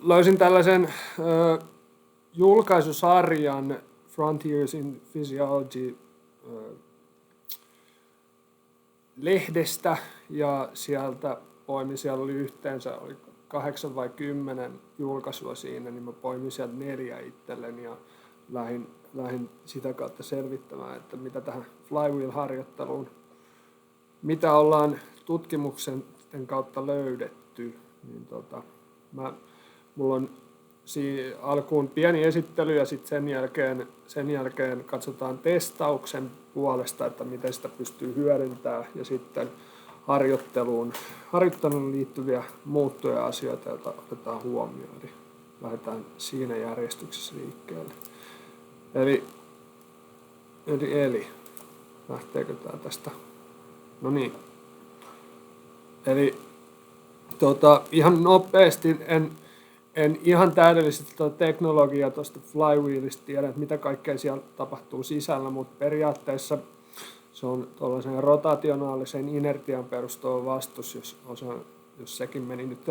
löysin tällaisen julkaisusarjan Frontiers in Physiology lehdestä, ja sieltä siellä oli yhteensä 8 vai 10 julkaisua siinä, niin mä poimin sieltä 4 itselleni ja lähdin sitä kautta selvittämään, että mitä tähän flywheel-harjoitteluun, mitä ollaan tutkimuksen kautta löydetty. Niin mulla on alkuun pieni esittely ja sitten sen jälkeen katsotaan testauksen puolesta, että miten sitä pystyy hyödyntämään, ja sitten harjoitteluun liittyviä muuttuja asioita, joita otetaan huomioon. Eli lähdetään siinä järjestyksessä liikkeelle. Eli lähteekö tämä tästä? No niin. Eli ihan nopeasti, en ihan täydellisesti teknologiaa tuosta flywheelista tiedä, että mitä kaikkea siellä tapahtuu sisällä, mutta periaatteessa se on tuollaisen rotationaalisen inertian perustuva vastus, jos sekin meni nyt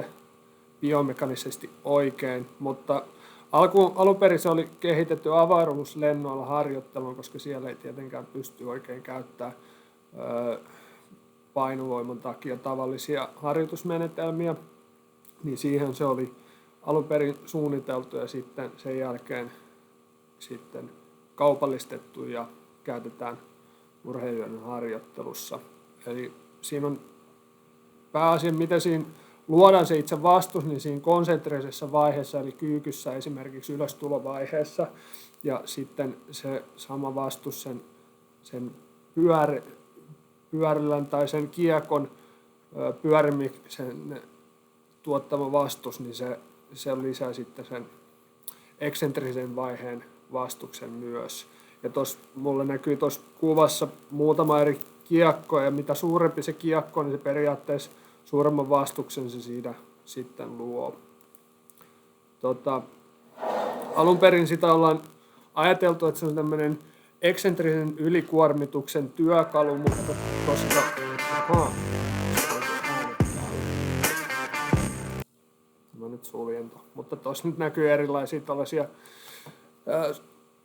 biomekanisesti oikein. Mutta alun perin se oli kehitetty avaruuslennoilla harjoitteluun, koska siellä ei tietenkään pysty oikein käyttämään painovoiman takia tavallisia harjoitusmenetelmiä, niin siihen se oli alun perin suunniteltu ja sitten sen jälkeen sitten kaupallistettu ja käytetään urheilijoiden harjoittelussa. Eli siinä on pääasia, miten siinä luodaan se itse vastus, niin siinä konsentrisessa vaiheessa, eli kyykyssä esimerkiksi ylöstulovaiheessa, ja sitten se sama vastus sen pyörällän tai sen kiekon pyörimisen tuottama vastus, niin se lisää sitten sen eksentrisen vaiheen vastuksen myös. Ja mulle näkyy tuossa kuvassa muutama eri kiekko, ja mitä suurempi se kiekko, niin se periaatteessa suuremman vastuksen se siitä sitten luo. Alun perin sitä ollaan ajateltu, että se on tämmöinen eksentrisen ylikuormituksen työkalu, mutta koska mutta tuossa nyt näkyy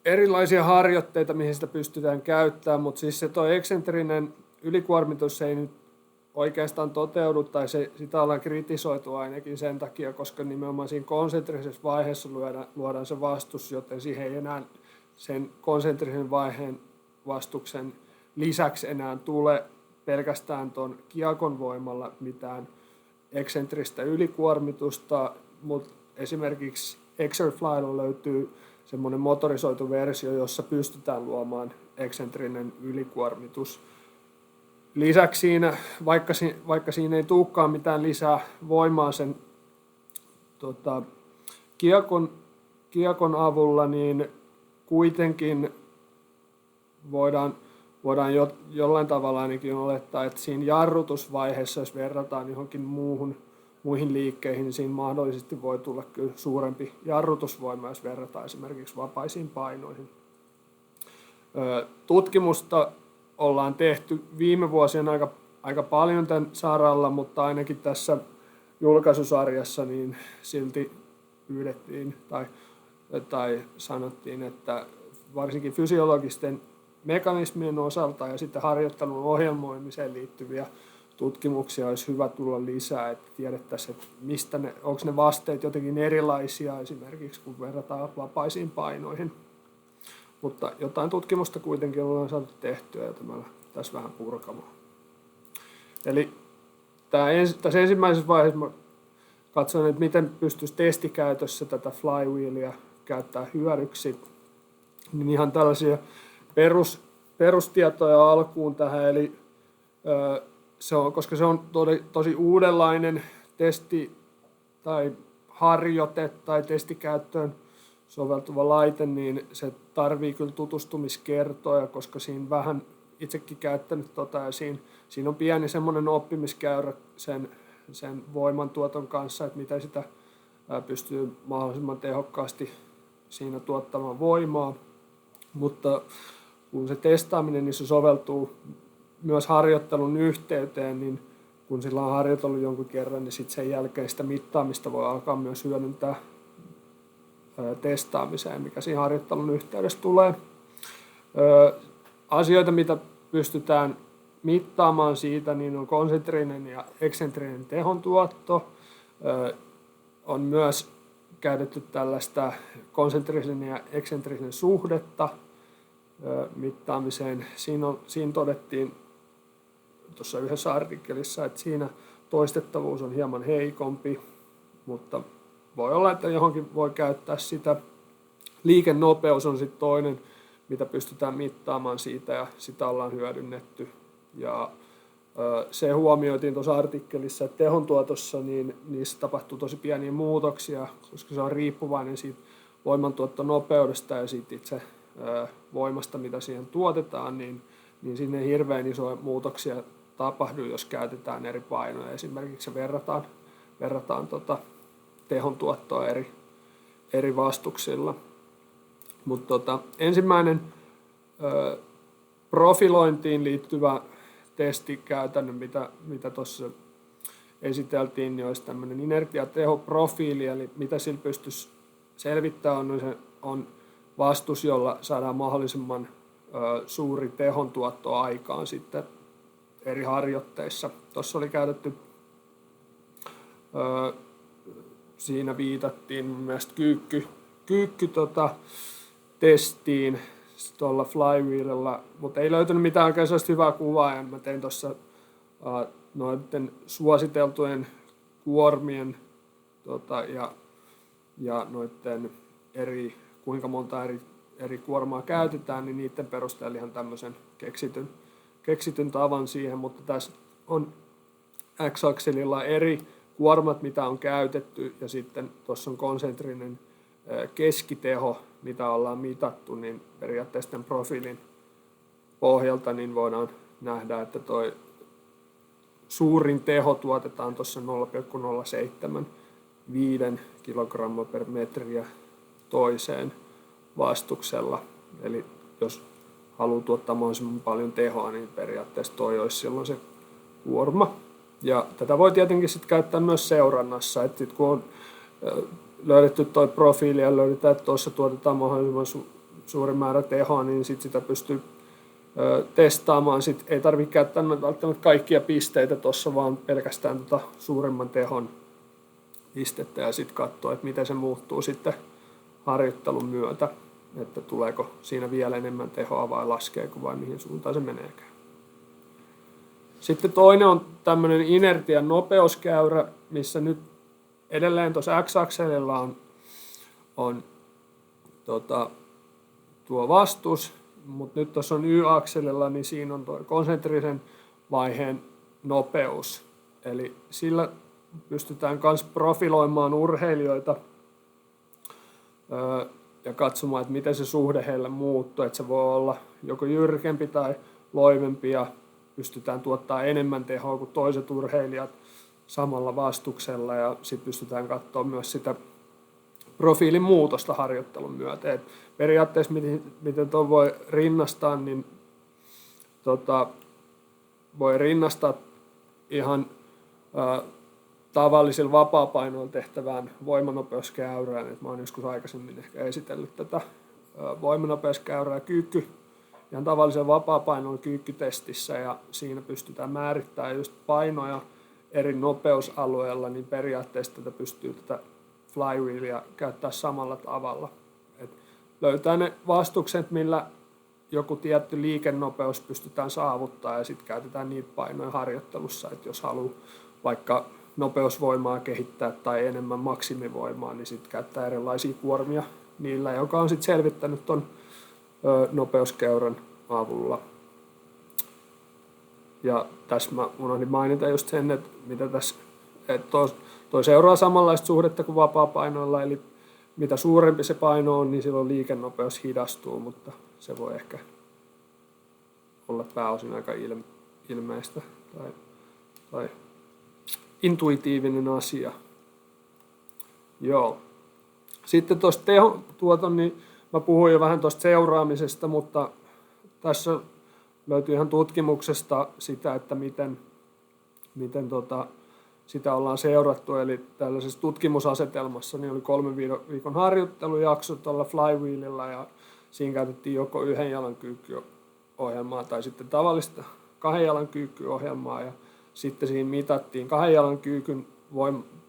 erilaisia harjoitteita, mihin sitä pystytään käyttämään, mutta siis se eksentrinen ylikuormitus ei nyt oikeastaan toteudu, tai sitä ollaan kritisoitu ainakin sen takia, koska nimenomaan siinä konsentrisessa vaiheessa luodaan se vastus, joten siihen ei enää sen konsentrisen vaiheen vastuksen lisäksi enää tule pelkästään tuon kiekon voimalla mitään eksentristä ylikuormitusta, mutta esimerkiksi Exerflylla löytyy semmoinen motorisoitu versio, jossa pystytään luomaan eksentrinen ylikuormitus. Lisäksi siinä, vaikka siinä ei tulekaan mitään lisää voimaa sen kiekon avulla, niin kuitenkin voidaan jollain tavalla ainakin olettaa, että siinä jarrutusvaiheessa, jos verrataan johonkin muihin liikkeihin, niin siinä mahdollisesti voi tulla kyllä suurempi jarrutusvoima, jos verrataan esimerkiksi vapaisiin painoihin. Tutkimusta ollaan tehty viime vuosina aika paljon tämän saralla, mutta ainakin tässä julkaisusarjassa niin silti pyydettiin tai sanottiin, että varsinkin fysiologisten mekanismien osalta ja sitten harjoittelun ohjelmoimiseen liittyviä tutkimuksia olisi hyvä tulla lisää, että tiedettäisiin, että onko ne vasteet jotenkin erilaisia esimerkiksi, kun verrataan vapaisiin painoihin. Mutta jotain tutkimusta kuitenkin ollaan saatu tehtyä, jota mä tässä vähän purkamaan. Eli tässä ensimmäisessä vaiheessa mä katson, että miten pystyisi testikäytössä tätä flywheelia käyttää hyödyksi. Niin ihan tällaisia perustietoja alkuun tähän, eli koska se on tosi uudenlainen testi tai harjoite tai testikäyttöön soveltuva laite, niin se tarvii kyllä tutustumiskertoja, koska siinä vähän itsekin käyttänyt ja siinä on pieni semmoinen oppimiskäyrä sen voimantuoton kanssa, että miten sitä pystyy mahdollisimman tehokkaasti siinä tuottamaan voimaa, mutta kun se testaaminen, niin se soveltuu myös harjoittelun yhteyteen, niin kun sillä on harjoitellut jonkun kerran, niin sitten sen jälkeen sitä mittaamista voi alkaa myös hyödyntää testaamiseen, mikä siinä harjoittelun yhteydessä tulee. Asioita, mitä pystytään mittaamaan siitä, niin on konsentrinen ja eksentrinen tehontuotto. On myös käytetty tällaista konsentrisen ja eksentrisen suhdetta mittaamiseen. Siinä todettiin tuossa yhdessä artikkelissa, että siinä toistettavuus on hieman heikompi, mutta voi olla, että johonkin voi käyttää sitä. Liikennopeus on sitten toinen, mitä pystytään mittaamaan siitä, ja sitä ollaan hyödynnetty. Ja se huomioitiin tuossa artikkelissa, että tehontuotossa niin niissä tapahtuu tosi pieniä muutoksia, koska se on riippuvainen siitä voimantuottonopeudesta ja siitä itse voimasta, mitä siihen tuotetaan, niin sinne hirveän isoja muutoksia tapahdu, jos käytetään eri painoja. Esimerkiksi verrataan tehontuottoa eri vastuksilla. Mutta ensimmäinen profilointiin liittyvä testikäytännön, mitä tuossa esiteltiin, niin olisi tämmöinen inertiatehoprofiili, eli mitä sillä pystyisi selvittämään on vastus, jolla saadaan mahdollisimman suuri tehontuotto aikaan sitten eri harjoitteissa. Tuossa oli käytetty, siinä viitattiin mielestäni kyykky testiin tuolla flywheelilla, mutta ei löytynyt mitään oikein sellaista hyvää kuvaa, ja mä tein tuossa noiden suositeltujen kuormien ja noiden kuinka monta eri kuormaa käytetään, niin niiden perusteella ihan tämmöisen keksityn tavan siihen, mutta tässä on X-akselilla eri kuormat, mitä on käytetty, ja sitten tuossa on konsentrinen keskiteho, mitä ollaan mitattu, niin periaatteessa tämän profiilin pohjalta niin voidaan nähdä, että toi suurin teho tuotetaan tuossa 0,075 kilogrammaa per metriä toiseen vastuksella. Eli jos haluaa tuottaa mahdollisimman paljon tehoa, niin periaatteessa toi olisi silloin se kuorma. Ja tätä voi tietenkin sitten käyttää myös seurannassa, että sit kun on löydetty tuo profiili ja löydetään, että tuossa tuotetaan mahdollisimman suuri määrä tehoa, niin sitten sitä pystyy testaamaan. Sitten ei tarvitse käyttää välttämättä kaikkia pisteitä tuossa, vaan pelkästään suuremman tehon pistettä ja sitten katsoa, että miten se muuttuu sitten harjoittelun myötä, että tuleeko siinä vielä enemmän tehoa vai laskeeko vai mihin suuntaan se meneekään. Sitten toinen on tämmöinen inertian nopeuskäyrä, missä nyt edelleen tuossa X-akselilla on tuo vastus, mutta nyt tuossa on Y-akselilla, niin siinä on tuo konsentrisen vaiheen nopeus. Eli sillä pystytään myös profiloimaan urheilijoita ja katsomaan, että miten se suhde heille muuttuu. Että se voi olla joko jyrkempi tai loivempi ja pystytään tuottaa enemmän tehoa kuin toiset urheilijat samalla vastuksella, ja sitten pystytään katsoa myös sitä profiilin muutosta harjoittelun myötä. Et periaatteessa miten tuon voi rinnastaa, niin voi rinnastaa ihan tavallisilla vapaapainoilla tehtävään voimanopeuskäyrään. Et mä oon joskus aikaisemmin ehkä esitellyt tätä voimanopeuskäyrää ihan tavallisella vapaapainoilla kyykkytestissä, ja siinä pystytään määrittämään just painoja eri nopeusalueella, niin periaatteessa tätä flywheelia käyttää samalla tavalla. Et löytää ne vastukset, millä joku tietty liikennopeus pystytään saavuttaa, ja sitten käytetään niitä painoja harjoittelussa. Et jos haluaa vaikka nopeusvoimaa kehittää tai enemmän maksimivoimaa, niin sitten käyttää erilaisia kuormia niillä, joka on sitten selvittänyt tuon nopeuskäyrän avulla. Ja tässä mä unohdin mainita just sen, että mitä tässä, toi seuraa samanlaista suhdetta kuin vapaapainoilla, eli mitä suurempi se paino on, niin silloin liikennopeus hidastuu, mutta se voi ehkä olla pääosin aika ilmeistä tai intuitiivinen asia. Joo. Sitten tuosta tehontuoton, niin mä puhuin jo vähän tuosta seuraamisesta, mutta tässä löytyy ihan tutkimuksesta sitä, että miten sitä ollaan seurattu. Eli tällaisessa tutkimusasetelmassa niin oli 3 viikon harjoittelujakso tuolla flywheelilla ja siinä käytettiin joko yhden jalan kyykkyohjelmaa tai sitten tavallista 2 jalan kyykkyohjelmaa ja sitten siinä mitattiin 2 jalan kyykyn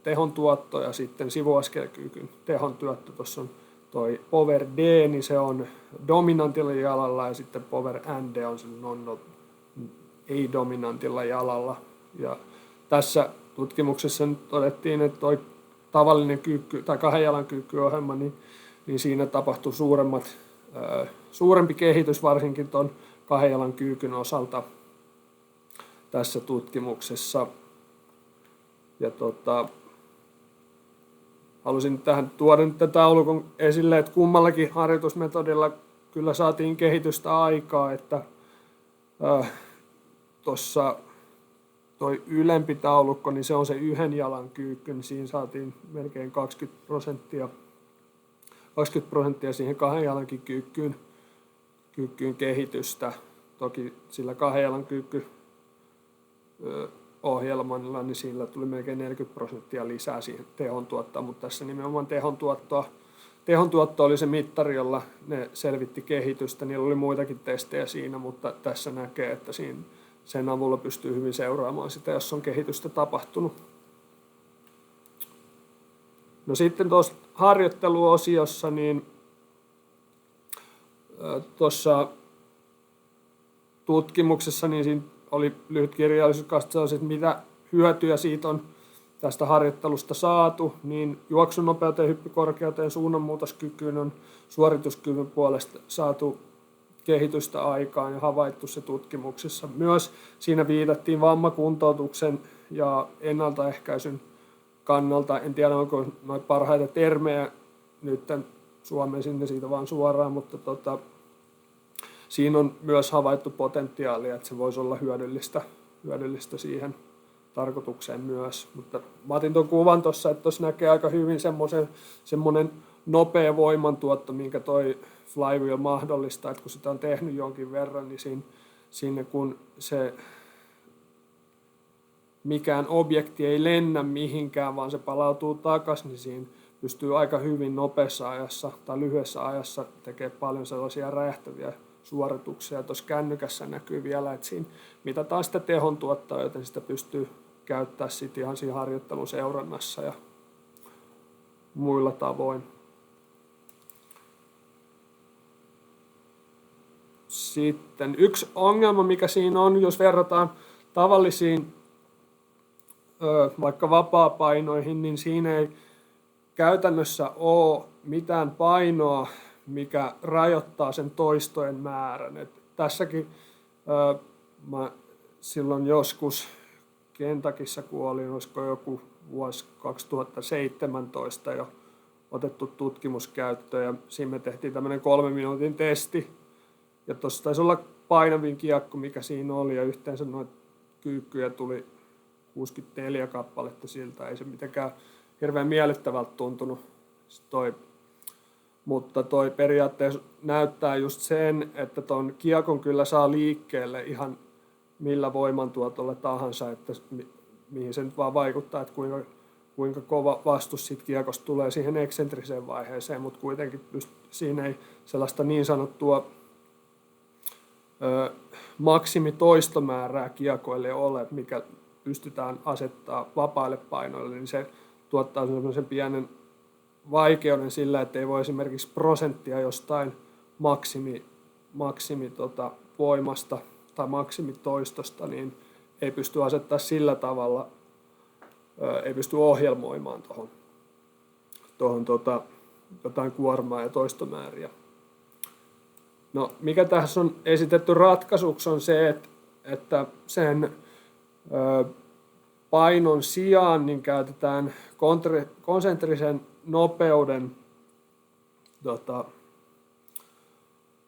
tehon tuotto ja sitten sivuaskelkyykyn tehon tuotto. Tuossa on toi Power D, niin se on dominantilla jalalla ja sitten Power ND on se ei-dominantilla jalalla. Ja tässä tutkimuksessa nyt todettiin, että toi tavallinen kyykky tai 2 jalan kyykkyohjelma, niin siinä tapahtui suurempi kehitys varsinkin tuon 2 jalan kyykyn osalta tässä tutkimuksessa. Ja halusin tähän tuoda nyt tämän taulukon esille, että kummallakin harjoitusmetodilla kyllä saatiin kehitystä aikaa, että tuossa toi ylempi taulukko, niin se on se yhden jalan kyykky, niin siinä saatiin melkein 20% siihen 2 jalankin kyykkyyn kehitystä. Toki sillä 2 jalan ohjelmalla, niin sillä tuli melkein 40% lisää siihen tehon tuottoon, mutta tässä nimenomaan tehon tuotto oli se mittari, jolla ne selvitti kehitystä. Niillä oli muitakin testejä siinä, mutta tässä näkee, että sen avulla pystyy hyvin seuraamaan sitä, jos on kehitystä tapahtunut. No sitten tuossa harjoitteluosiossa, niin tuossa tutkimuksessa, niin siinä oli lyhyt kirjallisuuskatsaus, että mitä hyötyjä siitä on tästä harjoittelusta saatu, niin juoksunopeuteen, hyppykorkeuteen, suunnanmuutoskykyyn on suorituskyvyn puolesta saatu kehitystä aikaan ja havaittu se tutkimuksessa. Myös siinä viitattiin vammakuntoutuksen ja ennaltaehkäisyn kannalta. En tiedä, onko noita parhaita termejä nyt Suomeen sinne siitä vaan suoraan, mutta siinä on myös havaittu potentiaalia, että se voisi olla hyödyllistä siihen tarkoitukseen myös. Mutta mä otin tuon kuvan tuossa, että tuossa näkee aika hyvin semmoinen nopea voimantuotto, minkä toi flywheel mahdollistaa, että kun sitä on tehnyt jonkin verran, niin siinä kun se mikään objekti ei lennä mihinkään, vaan se palautuu takaisin, niin siinä pystyy aika hyvin nopeassa ajassa tai lyhyessä ajassa tekemään paljon sellaisia räjähtäviä suorituksia. Tuossa kännykässä näkyy vielä, että siinä mitataan sitä tehon tuottoa, joten sitä pystyy käyttämään sitten ihan siinä harjoittelun seurannassa ja muilla tavoin. Sitten yksi ongelma, mikä siinä on, jos verrataan tavallisiin vaikka vapaapainoihin, niin siinä ei käytännössä ole mitään painoa, mikä rajoittaa sen toistojen määrän. Et tässäkin mä silloin joskus Kentuckyssä, kun olin, olisiko joku vuosi 2017 jo otettu tutkimuskäyttöön, ja siinä me tehtiin tämmöinen 3 minuutin testi, ja tuossa taisi olla painavin kiekko, mikä siinä oli, ja yhteensä noita kyykkyjä tuli 64 kappaletta siltä, ei se mitenkään hirveän miellyttävältä tuntunut mutta toi periaatteessa näyttää just sen, että ton kiekon kyllä saa liikkeelle ihan millä voimantuotolla tahansa, että mihin se nyt vaan vaikuttaa, että kuinka kova vastus siitä kiekosta tulee siihen eksentriseen vaiheeseen, mutta kuitenkin siinä ei sellaista niin sanottua maksimitoistomäärää kiekoille ole, mikä pystytään asettaa vapaille painoille, niin se tuottaa sellaisen pienen vaikeuden sillä, että ei voi esimerkiksi prosenttia jostain voimasta tai maksimitoistosta, niin ei pysty asettaa sillä tavalla, ei pysty ohjelmoimaan tuohon jotain kuormaa ja toistomääriä. No, mikä tässä on esitetty ratkaisuksi on se, että sen painon sijaan niin käytetään konsentrisen nopeuden,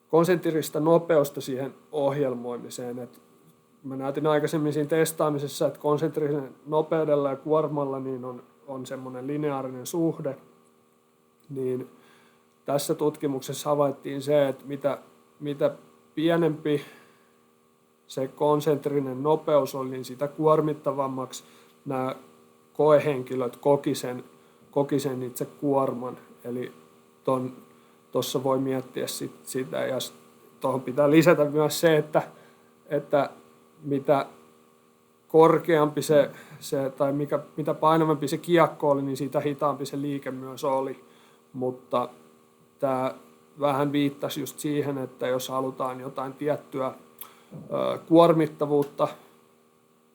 konsentrista nopeusta siihen ohjelmoimiseen. Et mä näytin aikaisemmin siinä testaamisessa, että konsentrisen nopeudella ja kuormalla niin on semmoinen lineaarinen suhde. Niin tässä tutkimuksessa havaittiin se, että mitä pienempi se konsentrinen nopeus oli, niin sitä kuormittavammaksi nämä koehenkilöt koki sen itse kuorman. Eli tuossa voi miettiä sitä. Ja tuohon pitää lisätä myös se, että mitä korkeampi se tai mitä painavampi se kiekko oli, niin sitä hitaampi se liike myös oli. Mutta tämä vähän viittasi just siihen, että jos halutaan jotain tiettyä kuormittavuutta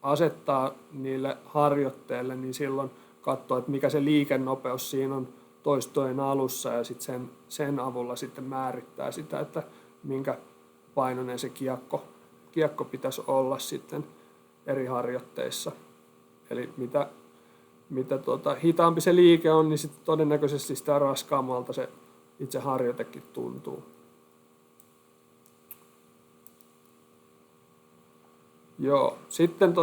asettaa niille harjoitteille, niin silloin katsoa, että mikä se liikennopeus siinä on toistojen alussa ja sitten sen avulla sitten määrittää sitä, että minkä painoinen se kiekko pitäisi olla sitten eri harjoitteissa. Eli mitä hitaampi se liike on, niin sitten todennäköisesti sitä raskaammalta se itse harjoitekin tuntuu. Joo, sitten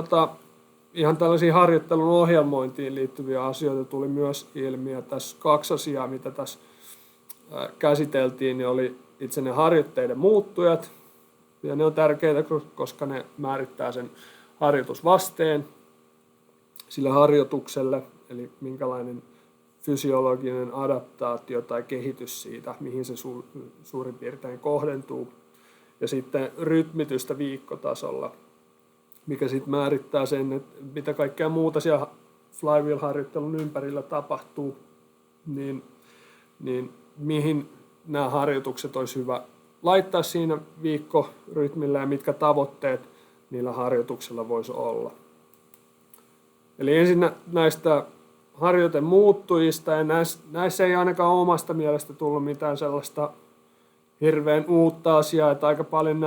ihan tällaisiin harjoittelun ohjelmointiin liittyviä asioita tuli myös ilmi. Ja tässä 2 asiaa, mitä tässä käsiteltiin, niin oli itse ne harjoitteiden muuttujat. Ja ne on tärkeitä, koska ne määrittää sen harjoitusvasteen sille harjoitukselle, eli minkälainen fysiologinen adaptaatio tai kehitys siitä, mihin se suurin piirtein kohdentuu. Ja sitten rytmitystä viikkotasolla, mikä sitten määrittää sen, että mitä kaikkea muuta siellä flywheel-harjoittelun ympärillä tapahtuu, niin mihin nämä harjoitukset olisi hyvä laittaa siinä viikkorytmillä ja mitkä tavoitteet niillä harjoituksilla voisi olla. Eli ensin näistä harjoitemuuttujista, ja näissä ei ainakaan omasta mielestä tullut mitään sellaista hirveän uutta asiaa, että aika paljon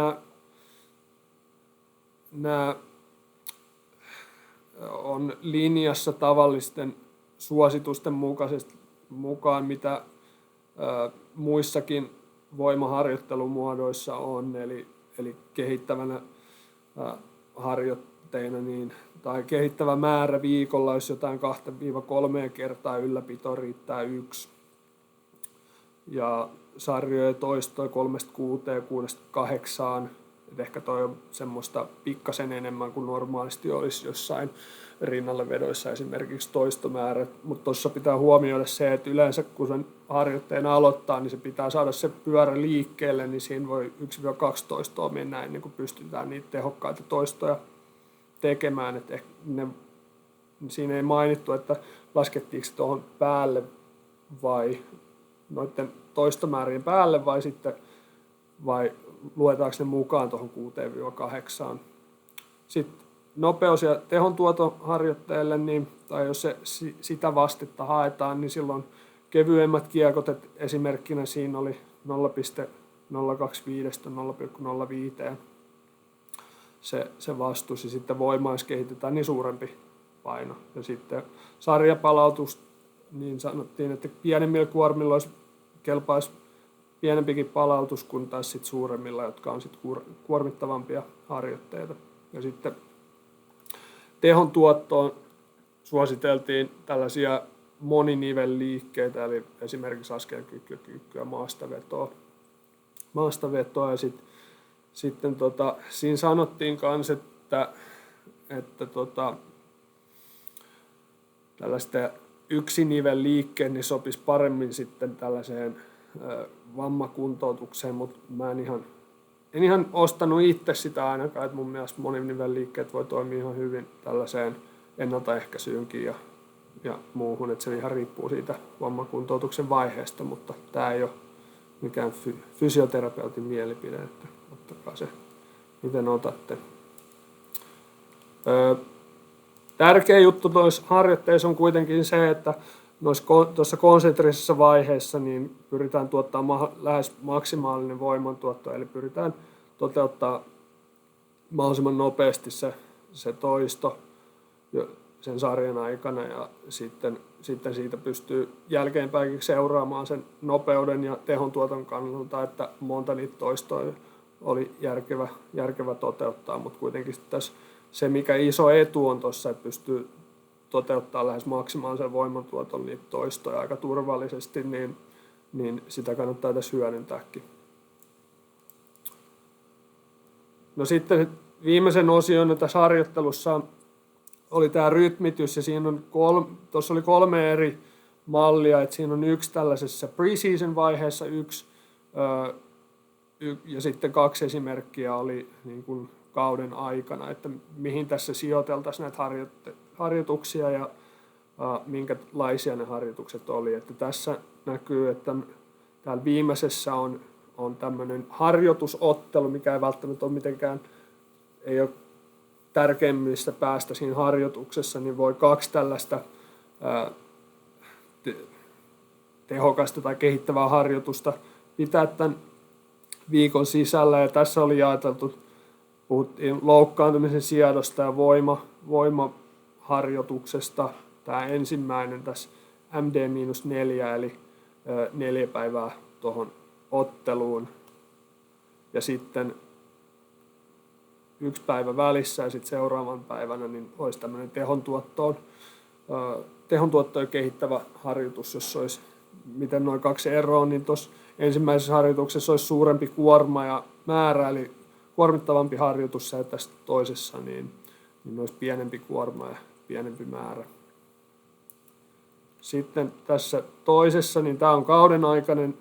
nämä on linjassa tavallisten suositusten mukaan, mitä muissakin voimaharjoittelumuodoissa on, eli kehittävänä harjoitteina, tai kehittävä määrä viikolla, jos jotain 2-3 kertaa ylläpito riittää 1. Ja sarjoja toistoja 3-6 ja 6-8. Ehkä toi on semmoista pikkasen enemmän kuin normaalisti olisi jossain rinnallevedoissa esimerkiksi toistomäärät. Mutta tuossa pitää huomioida se, että yleensä kun sen harjoitteen aloittaa, niin se pitää saada se pyörä liikkeelle, niin siinä voi 1-2 toistoa mennä ennen kuin pystytään niitä tehokkaita toistoja tekemään. Et siinä ei mainittu, että laskettiinko se tuohon päälle vai noiden toistomäärien päälle vai luetaanko ne mukaan tuohon 6-8. Sitten nopeus- ja tehontuotoharjoitteelle, tai jos sitä vastetta haetaan, niin silloin kevyemmät kiekot, että esimerkkinä siinä oli 0,025-0,05 se vastus, ja sitten voimaa, jos kehitetään, niin suurempi paino. Ja sitten sarjapalautus, niin sanottiin, että pienemmillä kuormilla kelpaisi pienempikin palautus kuin taas sit suuremmilla, jotka on sit kuormittavampia harjoitteita. Ja sitten tehon tuottoon suositeltiin tällaisia moninivelliikkeitä, eli esimerkiksi askelkyykkyä, maastavetoa. Ja sitten siinä sanottiin myös, että tällaista yksiniveliikkeen niin sopisi paremmin sitten tällaiseen vammakuntoutukseen, mutta mä en ihan ostanut itse sitä ainakaan, että mun mielestä moninivelliikkeet voi toimia ihan hyvin tällaiseen ennaltaehkäisyynkin ja muuhun, että se ihan riippuu siitä vammakuntoutuksen vaiheesta, mutta tämä ei ole mikään fysioterapeutin mielipide, että ottakaa se miten otatte. Tärkeä juttu tuossa harjoitteissa on kuitenkin se, että tuossa konsentrisessa vaiheessa niin pyritään tuottamaan lähes maksimaalinen voimantuotto, eli pyritään toteuttaa mahdollisimman nopeasti se toisto sen sarjan aikana, ja sitten siitä pystyy jälkeenpäin seuraamaan sen nopeuden ja tehon tuoton kannalta, että monta niitä toistoja oli järkevä toteuttaa, mutta kuitenkin tässä se, mikä iso etu on tuossa, että pystyy toteuttaa lähes maksimaalisen voimantuoton niitä toistoja aika turvallisesti, niin sitä kannattaa tässä hyödyntääkin. No sitten viimeisen osion tässä harjoittelussa oli tämä rytmitys ja siinä on tuossa oli 3 eri mallia, että siinä on yksi tällaisessa preseason vaiheessa, ja sitten 2 esimerkkiä oli niin kuin kauden aikana, että mihin tässä sijoiteltaisiin näitä harjoituksia ja minkälaisia ne harjoitukset oli. Että tässä näkyy, että täällä viimeisessä on tämmöinen harjoitusottelu, mikä ei välttämättä ole mitenkään, ei ole tärkeimmistä päästä siinä harjoituksessa, niin voi 2 tällaista tehokasta tai kehittävää harjoitusta pitää tämän viikon sisällä. Ja tässä oli jaeteltu, puhuttiin loukkaantumisen siedosta ja voimaharjoituksesta. Tämä ensimmäinen tässä MD-4, eli 4 päivää tuohon otteluun. Ja sitten 1 päivä välissä ja sitten seuraavan päivänä niin olisi tämmöinen tehontuottoa kehittävä harjoitus, jos olisi, miten noin 2 eroa, niin tuossa ensimmäisessä harjoituksessa olisi suurempi kuorma ja määrä, eli kuormittavampi harjoitus, ja tässä toisessa niin olisi pienempi kuorma ja pienempi määrä. Sitten toisessa, niin tämä on kauden aikainen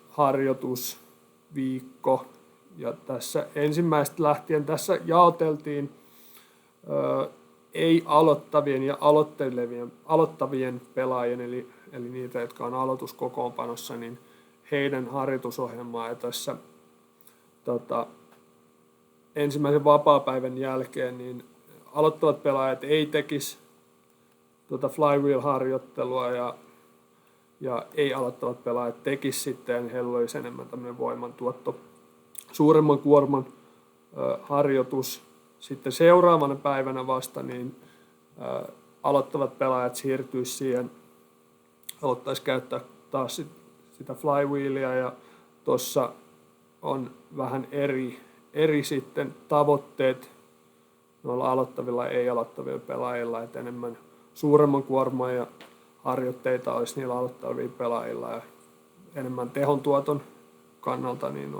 harjoitusviikko, ja tässä ensimmäistä lähtien tässä jaoteltiin ei-aloittavien ja aloittavien pelaajien, eli niitä, jotka on aloituskokoonpanossa, niin heidän harjoitusohjelmaa. Ja tässä ensimmäisen vapaapäivän jälkeen niin aloittavat pelaajat ei tekisi flywheel-harjoittelua ja ei-aloittavat pelaajat tekisi sitten, heillä olisi enemmän tämmöinen voimantuotto, suuremman kuorman harjoitus. Sitten seuraavana päivänä vasta niin aloittavat pelaajat siirtyisivät siihen, aloittaisi käyttää taas sitä flywheelia, ja tuossa on vähän eri sitten tavoitteet noilla aloittavilla ja ei-aloittavilla pelaajilla, että enemmän suuremman kuorman ja harjoitteita olisi niillä aloittavilla pelaajilla ja enemmän tehontuoton kannalta, niin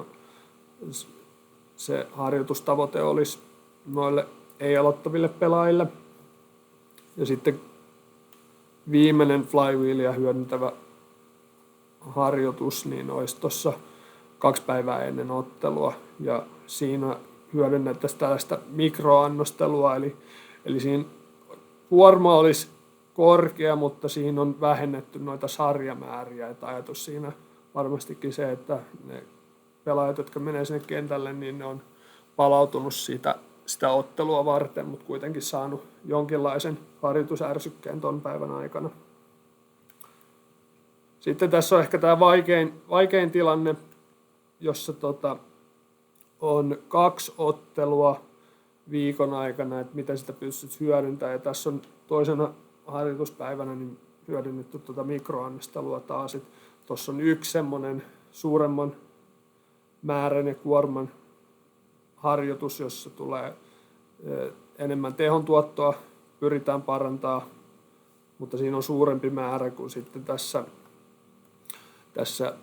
se harjoitustavoite olisi noille ei-aloittaville pelaajille. Ja sitten viimeinen flywheelia hyödyntävä harjoitus niin olisi tuossa 2 päivää ennen ottelua, ja siinä hyödynnettäisiin tällaista mikroannostelua, eli siinä kuorma olisi korkea, mutta siinä on vähennetty noita sarjamääriä, että ajatus siinä varmastikin se, että ne pelaajat, jotka menee sinne kentälle, niin ne on palautunut sitä ottelua varten, mutta kuitenkin saanut jonkinlaisen harjoitusärsykkeen ton päivän aikana. Sitten tässä on ehkä tämä vaikein tilanne, jossa on 2 ottelua viikon aikana, että miten sitä pystyt hyödyntämään. Ja tässä on toisena harjoituspäivänä niin hyödynnetty mikroannostelua taas. Tuossa on yksi semmoinen suuremman määrän ja kuorman harjoitus, jossa tulee enemmän tehontuottoa, pyritään parantaa, mutta siinä on suurempi määrä kuin sitten tässä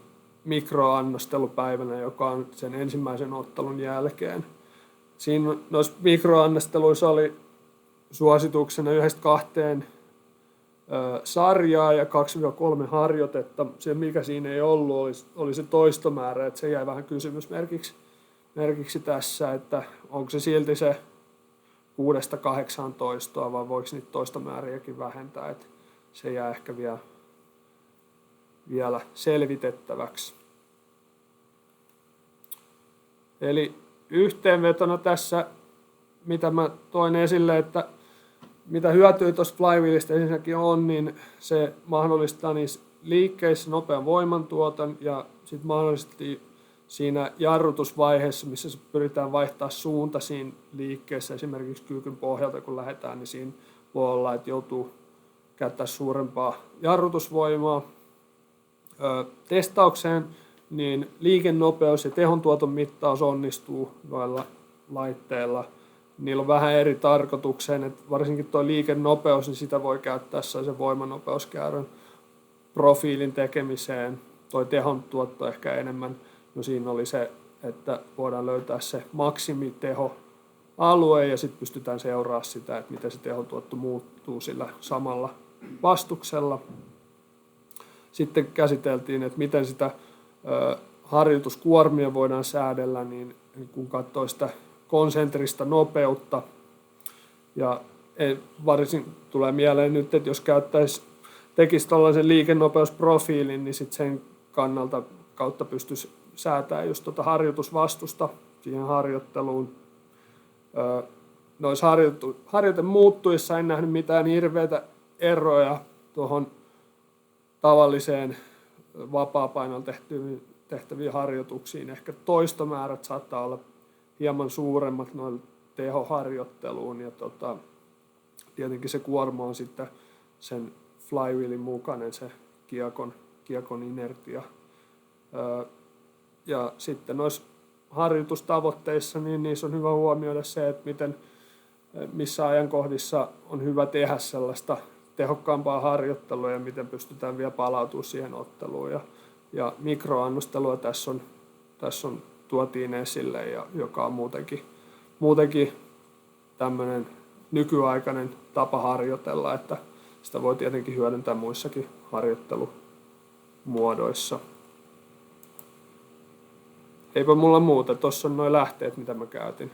mikroannostelupäivänä, joka on sen ensimmäisen ottelun jälkeen. Siinä noissa mikroannosteluissa oli suosituksena 1-2 sarjaa ja 2-3 harjoitetta. Se, mikä siinä ei ollut, oli se toistomäärä, että se jäi vähän kysymysmerkiksi tässä, että onko se silti se 6-8 toistoa vai voiko niitä toistomääriäkin vähentää, että se jää ehkä vielä selvitettäväksi. Eli yhteenvetona tässä, mitä mä toin esille, että mitä hyötyä tuossa flywheelistä ensinnäkin on, niin se mahdollistaa niissä liikkeissä nopean voimantuoton ja sitten mahdollisesti siinä jarrutusvaiheessa, missä se pyritään vaihtaa suunta siinä liikkeessä, esimerkiksi kyykyn pohjalta kun lähdetään, niin siinä voi olla, että joutuu käyttämään suurempaa jarrutusvoimaa. Testaukseen niin liikennopeus ja tehontuoton mittaus onnistuu noilla laitteilla. Niillä on vähän eri tarkoitukseen, että varsinkin tuo liikennopeus, niin sitä voi käyttää sen voimanopeuskäyrän profiilin tekemiseen. Tuo tehontuotto ehkä enemmän, no siinä oli se, että voidaan löytää se maksimiteho alue ja sitten pystytään seuraamaan sitä, että miten se tehotuotto muuttuu sillä samalla vastuksella. Sitten käsiteltiin, että miten sitä harjoituskuormia voidaan säädellä, niin kun katsoo sitä konsentrista nopeutta. Ja varsin tulee mieleen nyt, että jos tekisi tällaisen liikennopeusprofiilin, niin sitten sen kautta pystyisi säätämään just harjoitusvastusta siihen harjoitteluun. Noissa harjoite muuttuissa en nähnyt mitään hirveitä eroja tuohon tavalliseen vapaapainolla tehtäviin harjoituksiin. Ehkä toistomäärät saattaa olla hieman suuremmat noilla tehoharjoitteluun ja tietenkin se kuorma on sitten sen flywheelin mukainen, se kiekon inertia. Ja sitten noissa harjoitustavoitteissa, niin niissä on hyvä huomioida se, että missä ajankohdissa on hyvä tehdä sellaista tehokkaampaa harjoittelua ja miten pystytään vielä palautumaan siihen otteluun. Ja mikroannostelua tässä on tuotiin esille, joka on muutenkin tämmöinen nykyaikainen tapa harjoitella, että sitä voi tietenkin hyödyntää muissakin harjoittelumuodoissa. Eipä mulla muuta, tuossa on nuo lähteet, mitä mä käytin.